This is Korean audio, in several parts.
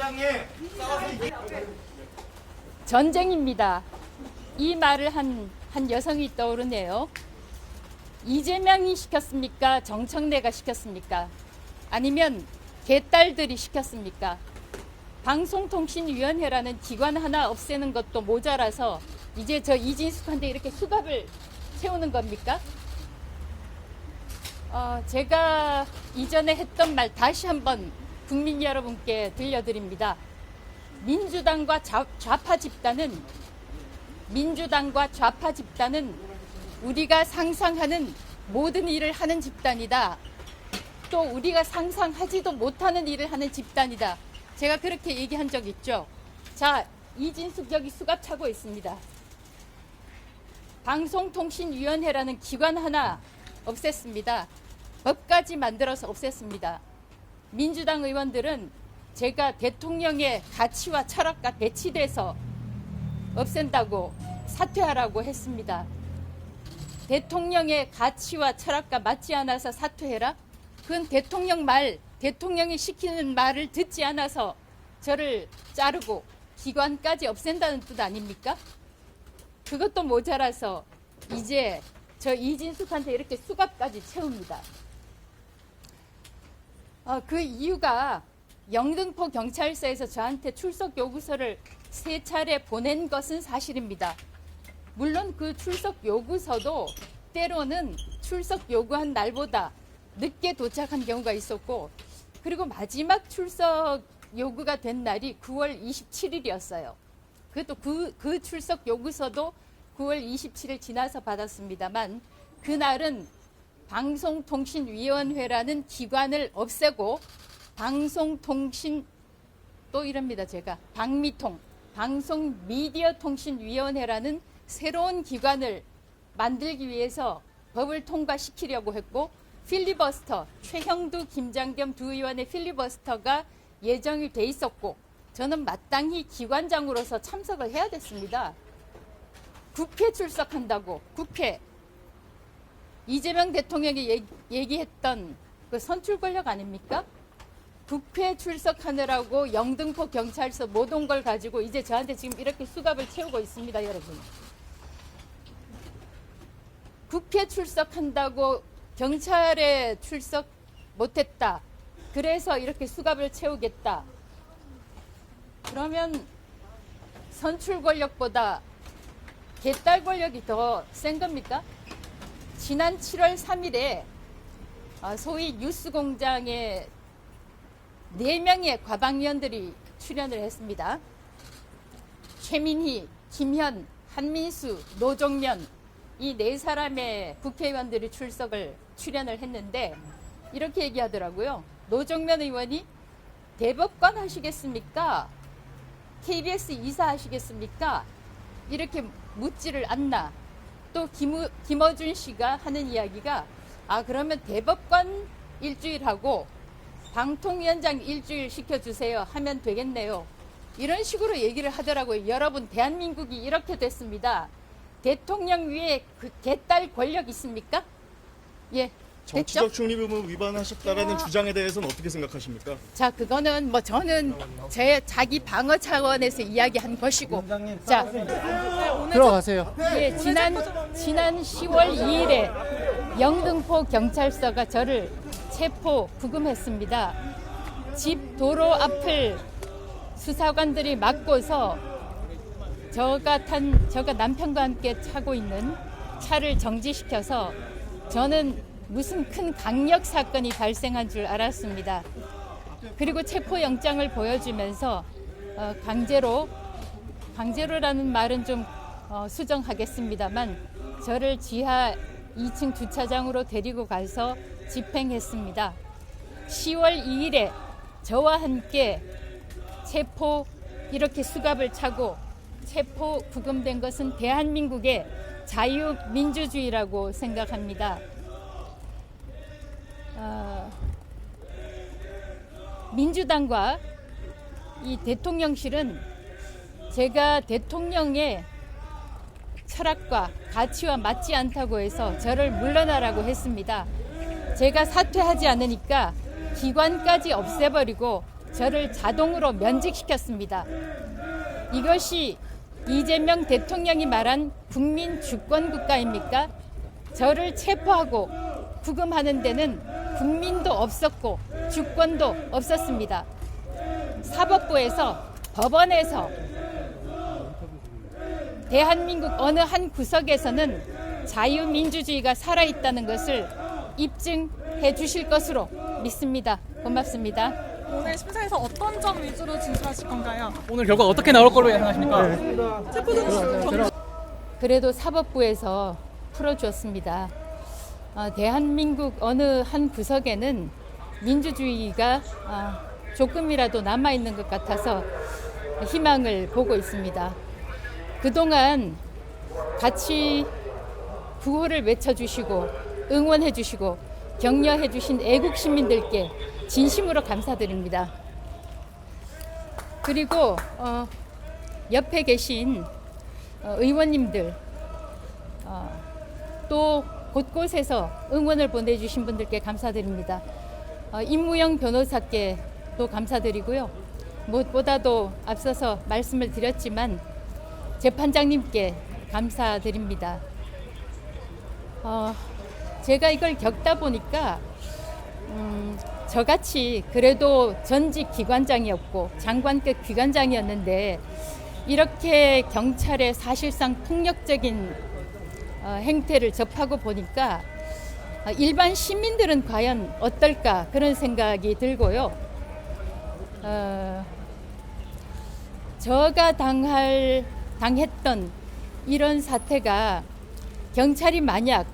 야당에 싸워서 전쟁입니다. 이 말을 한 여성이 떠오르네요. 이재명이 시켰습니까? 정청래가 시켰습니까? 아니면 개딸들이 시켰습니까? 방송통신위원회라는 기관 하나 없애는 것도 모자라서 이제 저 이진숙한테 이렇게 수갑을 채우는 겁니까? 제가 이전에 했던 말 다시 한번 국민 여러분께 들려드립니다. 민주당과 좌파 집단은 우리가 상상하는 모든 일을 하는 집단이다. 또 우리가 상상하지도 못하는 일을 하는 집단이다. 제가 그렇게 얘기한 적 있죠. 자, 이진숙 여기 수갑 차고 있습니다. 방송통신위원회라는 기관 하나 없앴습니다. 법까지 만들어서 없앴습니다. 민주당 의원들은 제가 대통령의 가치와 철학과 배치돼서 없앤다고 사퇴하라고 했습니다. 대통령의 가치와 철학과 맞지 않아서 사퇴해라? 그건 대통령이 시키는 말을 듣지 않아서 저를 자르고 기관까지 없앤다는 뜻 아닙니까? 그것도 모자라서 이제 저 이진숙한테 이렇게 수갑까지 채웁니다. 그 이유가 영등포 경찰서에서 저한테 출석 요구서를 3차례 보낸 것은 사실입니다. 물론 그 출석 요구서도 때로는 출석 요구한 날보다 늦게 도착한 경우가 있었고, 그리고 마지막 출석 요구가 된 날이 9월 27일이었어요. 그것도 그 출석 요구서도 9월 27일 지나서 받았습니다만, 그날은 방송통신위원회라는 기관을 없애고 방송통신, 또 이럽니다 제가, 방송미디어통신위원회라는 새로운 기관을 만들기 위해서 법을 통과시키려고 했고, 필리버스터, 최형두, 김장겸 두 의원의 필리버스터가 예정이 돼 있었고, 저는 마땅히 기관장으로서 참석을 해야 됐습니다. 국회 출석한다고, 국회, 이재명 대통령이 얘기했던 그 선출 권력 아닙니까? 국회 출석하느라고 영등포 경찰서 못 온 걸 가지고 이제 저한테 지금 이렇게 수갑을 채우고 있습니다, 여러분. 국회 출석한다고 경찰에 출석 못했다. 그래서 이렇게 수갑을 채우겠다. 그러면 선출 권력보다 개딸 권력이 더 센 겁니까? 지난 7월 3일에 소위 뉴스공장에 4명의 과방위원들이 출연을 했습니다. 최민희, 김현, 한민수, 노종면, 이 4사람의 국회의원들이 출연을 했는데 이렇게 얘기하더라고요. 노종면 의원이 대법관 하시겠습니까? KBS 이사 하시겠습니까? 이렇게 묻지를 않나. 또 김어준 씨가 하는 이야기가, 그러면 대법관 일주일하고 방통위원장 일주일 시켜주세요 하면 되겠네요. 이런 식으로 얘기를 하더라고요. 여러분, 대한민국이 이렇게 됐습니다. 대통령 위에 그 개딸 권력 있습니까? 예, 정치적 중립 의무 위반하셨다라는 주장에 대해서는 어떻게 생각하십니까? 자, 그거는 뭐 저는 제 자기 방어 차원에서 이야기한 것이고, 자, 들어가세요. 예, 지난 10월 2일에 영등포 경찰서가 저를 체포 구금했습니다. 집 도로 앞을 수사관들이 막고서 저가 남편과 함께 타고 있는 차를 정지시켜서 저는 무슨 큰 강력 사건이 발생한 줄 알았습니다. 그리고 체포영장을 보여주면서 강제로라는 말은 좀 수정하겠습니다만 저를 지하 2층 주차장으로 데리고 가서 집행했습니다. 10월 2일에 저와 함께 이렇게 수갑을 차고 체포 구금된 것은 대한민국의 자유민주주의라고 생각합니다. 민주당과 이 대통령실은 제가 대통령의 철학과 가치와 맞지 않다고 해서 저를 물러나라고 했습니다. 제가 사퇴하지 않으니까 기관까지 없애버리고 저를 자동으로 면직시켰습니다. 이것이 이재명 대통령이 말한 국민 주권 국가입니까? 저를 체포하고 구금하는 데는 국민도 없었고 주권도 없었습니다. 사법부에서, 법원에서, 대한민국 어느 한 구석에서는 자유민주주의가 살아있다는 것을 입증해 주실 것으로 믿습니다. 고맙습니다. 오늘 심사에서 어떤 점 위주로 진술하실 건가요? 오늘 결과 어떻게 나올 걸로 예상하십니까? 그래도 사법부에서 풀어주었습니다. 대한민국 어느 한 구석에는 민주주의가 조금이라도 남아있는 것 같아서 희망을 보고 있습니다. 그동안 같이 구호를 외쳐주시고 응원해주시고 격려해주신 애국 시민들께 진심으로 감사드립니다. 그리고 옆에 계신 의원님들 또 곳곳에서 응원을 보내주신 분들께 감사드립니다. 임무영 변호사께 또 감사드리고요. 무엇보다도 앞서서 말씀을 드렸지만 재판장님께 감사드립니다. 제가 이걸 겪다 보니까 저같이 그래도 전직 기관장이었고 장관급 기관장이었는데 이렇게 경찰의 사실상 폭력적인 행태를 접하고 보니까 일반 시민들은 과연 어떨까 그런 생각이 들고요. 저가 당했던 이런 사태가 경찰이 만약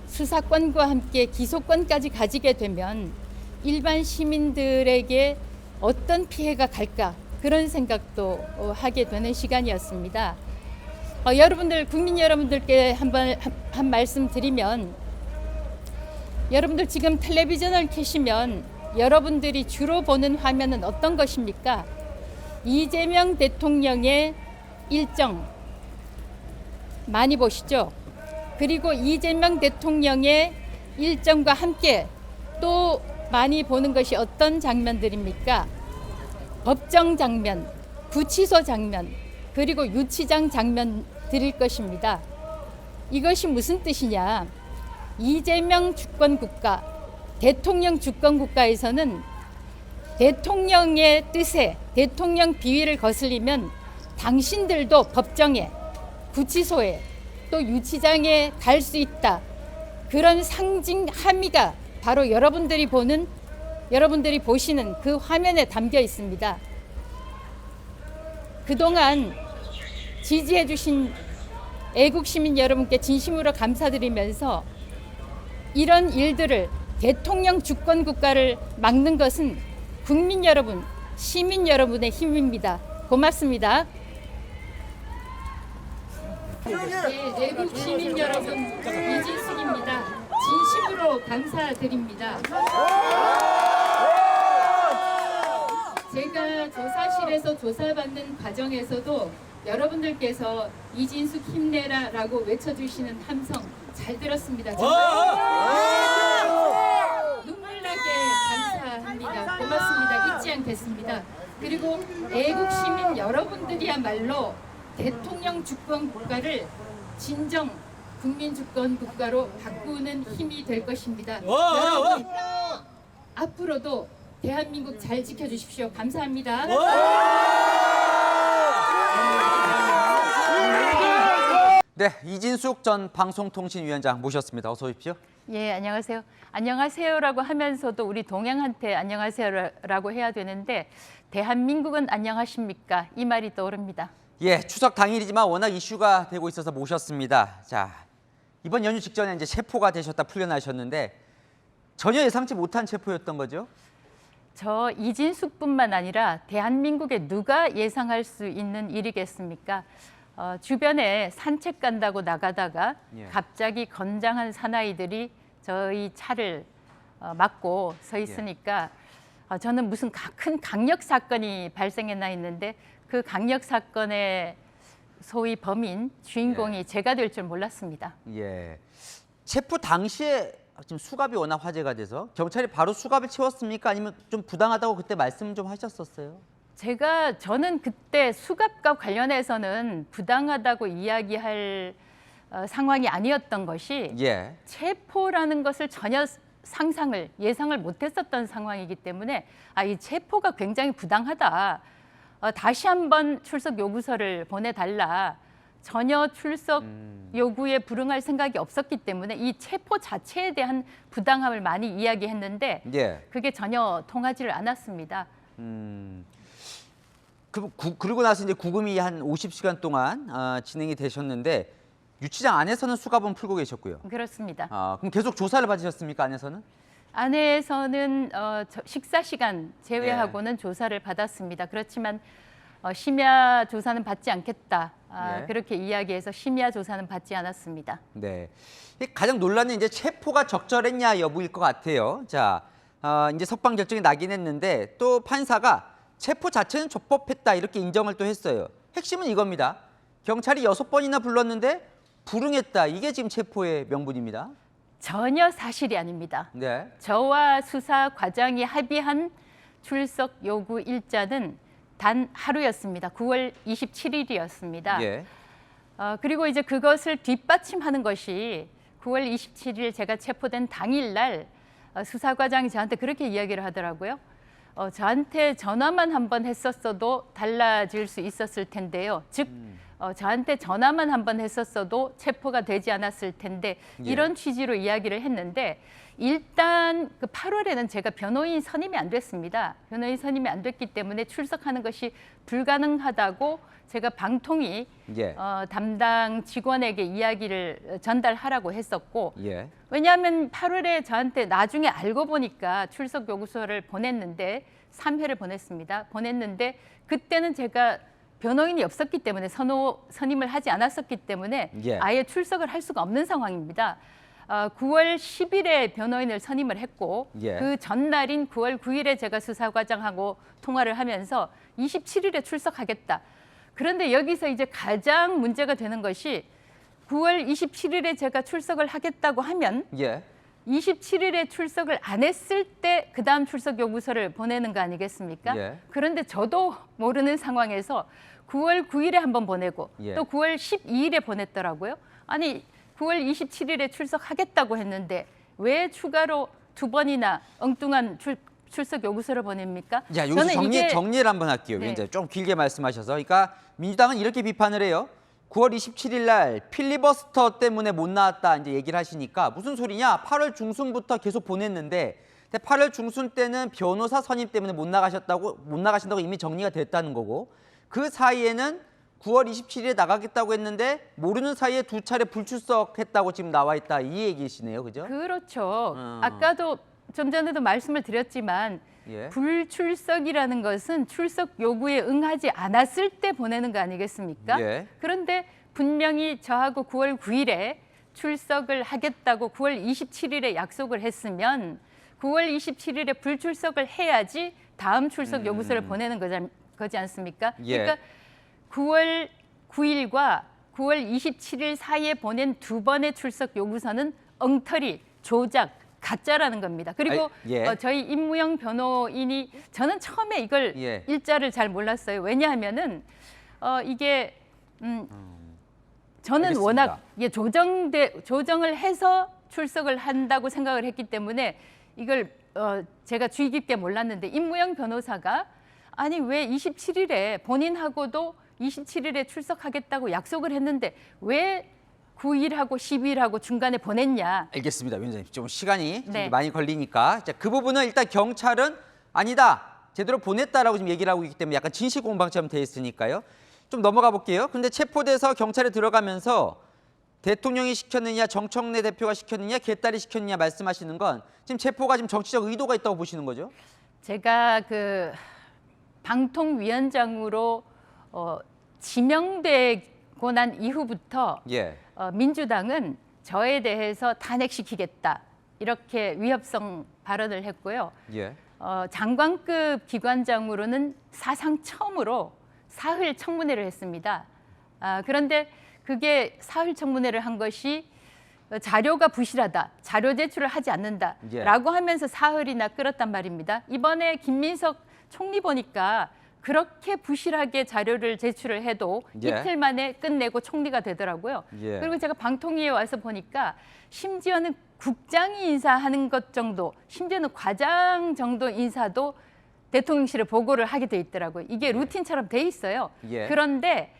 수사권과 함께 기소권까지 가지게 되면 일반 시민들에게 어떤 피해가 갈까 그런 생각도 하게 되는 시간이었습니다. 여러분들, 국민 여러분들께 한 말씀 드리면, 여러분들 지금 텔레비전을 켜시면 여러분들이 주로 보는 화면은 어떤 것입니까? 이재명 대통령의 일정 많이 보시죠? 그리고 이재명 대통령의 일정과 함께 또 많이 보는 것이 어떤 장면들입니까? 법정 장면, 구치소 장면, 그리고 유치장 장면들일 것입니다. 이것이 무슨 뜻이냐? 이재명 주권국가, 대통령 주권국가에서는 대통령의 뜻에, 대통령 비위를 거슬리면 당신들도 법정에, 구치소에, 또 유치장에 갈 수 있다. 그런 상징 함의가 바로 여러분들이 보시는 그 화면에 담겨 있습니다. 그동안 지지해 주신 애국 시민 여러분께 진심으로 감사드리면서 이런 일들을, 대통령 주권 국가를 막는 것은 국민 여러분, 시민 여러분의 힘입니다. 고맙습니다. 네, 애국 시민 여러분, 이진숙입니다. 진심으로 감사드립니다. 제가 조사실에서 조사받는 과정에서도 여러분들께서 이진숙 힘내라라고 외쳐주시는 함성 잘 들었습니다. 정말 눈물 나게 감사합니다. 고맙습니다. 잊지 않겠습니다. 그리고 애국 시민 여러분들이야말로 대통령 주권 국가를 진정 국민 주권 국가로 바꾸는 힘이 될 것입니다. 여러분, 앞으로도 대한민국 잘 지켜주십시오. 감사합니다. 네, 이진숙 전 방송통신위원장 모셨습니다. 어서 오십시오. 예, 안녕하세요. 안녕하세요라고 하면서도 우리 동양한테 안녕하세요라고 해야 되는데 대한민국은 안녕하십니까? 이 말이 떠오릅니다. 예, 추석 당일이지만 워낙 이슈가 되고 있어서 모셨습니다. 자, 이번 연휴 직전에 이제 체포가 되셨다 풀려나셨는데 전혀 예상치 못한 체포였던 거죠? 저 이진숙뿐만 아니라 대한민국에 누가 예상할 수 있는 일이겠습니까? 주변에 산책 간다고 나가다가 예. 갑자기 건장한 사나이들이 저희 차를 막고 서 있으니까 저는 무슨 큰 강력 사건이 발생했나 했는데 그 강력 사건의 소위 범인, 주인공이 제가 될 줄 몰랐습니다. 예. 체포 당시에 지금 수갑이 워낙 화제가 돼서 경찰이 바로 수갑을 채웠습니까? 아니면 좀 부당하다고 그때 말씀 좀 하셨었어요? 저는 그때 수갑과 관련해서는 부당하다고 이야기할 상황이 아니었던 것이 예. 체포라는 것을 전혀 예상을 못했었던 상황이기 때문에 이 체포가 굉장히 부당하다. 다시 한번 출석 요구서를 보내달라. 전혀 출석 요구에 불응할 생각이 없었기 때문에 이 체포 자체에 대한 부당함을 많이 이야기했는데 예. 그게 전혀 통하지를 않았습니다. 그러고 나서 이제 구금이 한 50시간 동안 진행이 되셨는데 유치장 안에서는 수갑은 풀고 계셨고요. 그렇습니다. 그럼 계속 조사를 받으셨습니까, 안에서는? 안에서는 식사 시간 제외하고는 조사를 받았습니다. 그렇지만 심야 조사는 받지 않겠다. 예. 그렇게 이야기해서 심야 조사는 받지 않았습니다. 네. 가장 논란은 이제 체포가 적절했냐 여부일 것 같아요. 자, 이제 석방 결정이 나긴 했는데 또 판사가 체포 자체는 적법했다 이렇게 인정을 또 했어요. 핵심은 이겁니다. 경찰이 6번이나 불렀는데 불응했다. 이게 지금 체포의 명분입니다. 전혀 사실이 아닙니다. 네. 저와 수사 과장이 합의한 출석 요구 일자는 단 하루였습니다. 9월 27일이었습니다. 예. 그리고 이제 그것을 뒷받침하는 것이 9월 27일 제가 체포된 당일날 수사과장이 저한테 그렇게 이야기를 하더라고요. 저한테 전화만 한 번 했었어도 달라질 수 있었을 텐데요. 즉 저한테 전화만 한 번 했었어도 체포가 되지 않았을 텐데 이런 취지로 이야기를 했는데 일단 그 8월에는 제가 변호인 선임이 안 됐습니다. 변호인 선임이 안 됐기 때문에 출석하는 것이 불가능하다고 제가 방통위 예. 담당 직원에게 이야기를 전달하라고 했었고 예. 왜냐하면 8월에 저한테 나중에 알고 보니까 출석 요구서를 보냈는데 3회를 보냈습니다. 보냈는데 그때는 제가 변호인이 없었기 때문에 선임을 하지 않았었기 때문에 예. 아예 출석을 할 수가 없는 상황입니다. 9월 10일에 변호인을 선임을 했고 예. 그 전날인 9월 9일에 제가 수사과장하고 통화를 하면서 27일에 출석하겠다. 그런데 여기서 이제 가장 문제가 되는 것이 9월 27일에 제가 출석을 하겠다고 하면 예. 27일에 출석을 안 했을 때 그다음 출석 요구서를 보내는 거 아니겠습니까? 예. 그런데 저도 모르는 상황에서 9월 9일에 한번 보내고 예. 또 9월 12일에 보냈더라고요. 아니 9월 27일에 출석하겠다고 했는데 왜 추가로 2번이나 엉뚱한 출석 요구서를 보냅니까? 자, 여기서 정리를 한번 할게요. 네. 이제 좀 길게 말씀하셔서. 그러니까 민주당은 이렇게 비판을 해요. 9월 27일 날 필리버스터 때문에 못 나왔다 이제 얘기를 하시니까 무슨 소리냐? 8월 중순부터 계속 보냈는데 8월 중순 때는 변호사 선임 때문에 못 나가신다고 이미 정리가 됐다는 거고 그 사이에는 9월 27일에 나가겠다고 했는데 모르는 사이에 2차례 불출석했다고 지금 나와 있다 이 얘기시네요, 그죠? 그렇죠. 아까도 좀 전에도 말씀을 드렸지만 예. 불출석이라는 것은 출석 요구에 응하지 않았을 때 보내는 거 아니겠습니까? 예. 그런데 분명히 저하고 9월 9일에 출석을 하겠다고 9월 27일에 약속을 했으면 9월 27일에 불출석을 해야지 다음 출석 요구서를 보내는 거지 않습니까? 예. 그러니까 9월 9일과 9월 27일 사이에 보낸 2번의 출석 요구서는 엉터리, 조작, 가짜라는 겁니다. 그리고 예. 저희 임무영 변호인이 저는 처음에 이걸 예. 일자를 잘 몰랐어요. 왜냐하면은 이게 저는 알겠습니다. 워낙 조정을 해서 출석을 한다고 생각을 했기 때문에 이걸 제가 주의 깊게 몰랐는데 임무영 변호사가 아니 왜 27일에 본인하고도 27일에 출석하겠다고 약속을 했는데 왜 9일하고 10일하고 중간에 보냈냐. 알겠습니다, 위원장님. 좀 시간이 네. 많이 걸리니까 자, 그 부분은 일단 경찰은 아니다, 제대로 보냈다라고 지금 얘기를 하고 있기 때문에 약간 진실 공방처럼 돼 있으니까요. 좀 넘어가 볼게요. 근데 체포돼서 경찰에 들어가면서 대통령이 시켰느냐, 정청래 대표가 시켰느냐, 개딸이 시켰느냐 말씀하시는 건 지금 체포가 지금 정치적 의도가 있다고 보시는 거죠? 제가 그 방통위원장으로 지명되고 난 이후부터 예. 민주당은 저에 대해서 탄핵시키겠다 이렇게 위협성 발언을 했고요. 예. 장관급 기관장으로는 사상 처음으로 사흘 청문회를 했습니다. 그런데 그게 사흘 청문회를 한 것이 자료가 부실하다, 자료 제출을 하지 않는다라고 하면서 사흘이나 끌었단 말입니다. 이번에 김민석 총리 보니까 그렇게 부실하게 자료를 제출을 해도 이틀 만에 끝내고 총리가 되더라고요. 그리고 제가 방통위에 와서 보니까 심지어는 국장이 인사하는 것 정도, 심지어는 과장 정도 인사도 대통령실에 보고를 하게 돼 있더라고요. 이게 루틴처럼 돼 있어요. 그런데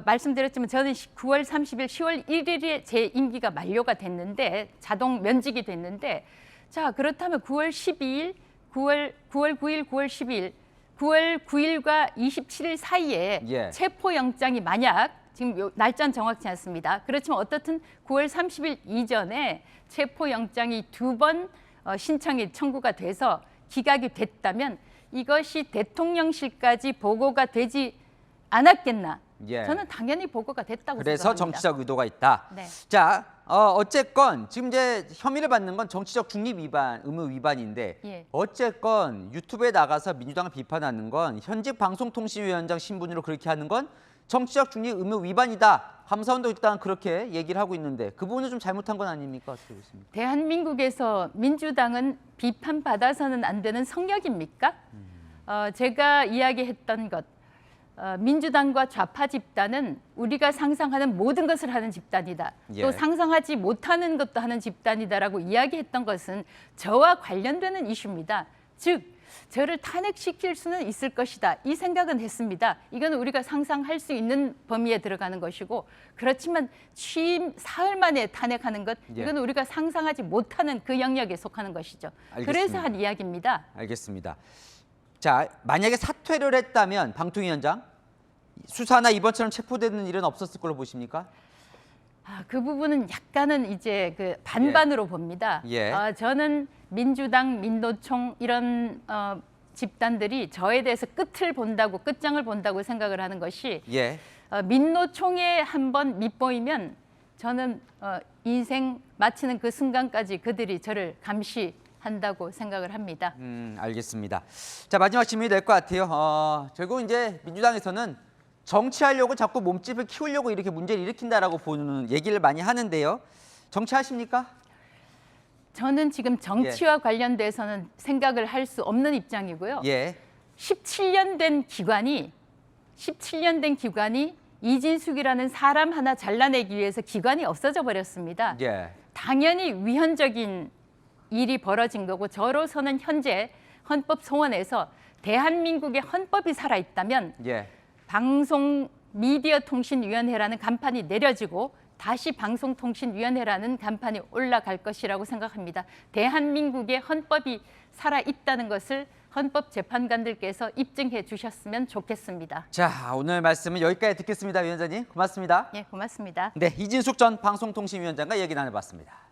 말씀드렸지만 저는 9월 30일, 10월 1일에 제 임기가 만료가 됐는데 자동 면직이 됐는데 자 그렇다면 9월 12일, 9월 9일, 9월 10일, 9월 9일과 27일 사이에 체포영장이 만약 지금 요 날짜는 정확치 않습니다. 그렇지만 어떻든 9월 30일 이전에 체포영장이 2번 신청이 청구가 돼서 기각이 됐다면 이것이 대통령실까지 보고가 되지 않았겠나? 저는 당연히 보고가 됐다고 그래서 생각합니다. 정치적 의도가 있다. 네. 자, 어쨌건 지금 이제 혐의를 받는 건 정치적 중립 위반, 의무 위반인데 어쨌건 유튜브에 나가서 민주당을 비판하는 건 현직 방송통신위원장 신분으로 그렇게 하는 건 정치적 중립 의무 위반이다. 감사원도 일단 그렇게 얘기를 하고 있는데 그 부분은 좀 잘못한 건 아닙니까? 어떻게 보십니까? 대한민국에서 민주당은 비판받아서는 안 되는 성역입니까? 제가 이야기했던 것, 민주당과 좌파 집단은 우리가 상상하는 모든 것을 하는 집단이다. 또 상상하지 못하는 것도 하는 집단이다라고 이야기했던 것은 저와 관련되는 이슈입니다. 즉, 저를 탄핵시킬 수는 있을 것이다. 이 생각은 했습니다. 이건 우리가 상상할 수 있는 범위에 들어가는 것이고 그렇지만 취임 사흘 만에 탄핵하는 것 이건 우리가 상상하지 못하는 그 영역에 속하는 것이죠. 알겠습니다. 그래서 한 이야기입니다. 알겠습니다. 자, 만약에 사퇴를 했다면 방통위원장 수사나 이번처럼 체포되는 일은 없었을 걸로 보십니까? 그 부분은 약간은 이제 그 반반으로 봅니다. 저는 민주당, 민노총 이런 집단들이 저에 대해서 끝을 본다고, 끝장을 본다고 생각을 하는 것이 민노총에 한번 밑보이면 저는 인생 마치는 그 순간까지 그들이 저를 감시한다고 생각을 합니다. 알겠습니다. 자, 마지막 질문이 될 것 같아요. 결국 이제 민주당에서는 정치하려고 자꾸 몸집을 키우려고 이렇게 문제를 일으킨다라고 보는 얘기를 많이 하는데요. 정치하십니까? 저는 지금 정치와 관련돼서는 생각을 할 수 없는 입장이고요. 17년 된 기관이 이진숙이라는 사람 하나 잘라내기 위해서 기관이 없어져 버렸습니다. 당연히 위헌적인 일이 벌어진 거고 저로서는 현재 헌법 소원에서 대한민국의 헌법이 살아있다면 방송미디어통신위원회라는 간판이 내려지고 다시 방송통신위원회라는 간판이 올라갈 것이라고 생각합니다. 대한민국의 헌법이 살아있다는 것을 헌법재판관들께서 입증해 주셨으면 좋겠습니다. 자, 오늘 말씀은 여기까지 듣겠습니다. 위원장님, 고맙습니다. 고맙습니다. 네, 이진숙 전 방송통신위원장과 얘기 나눠봤습니다.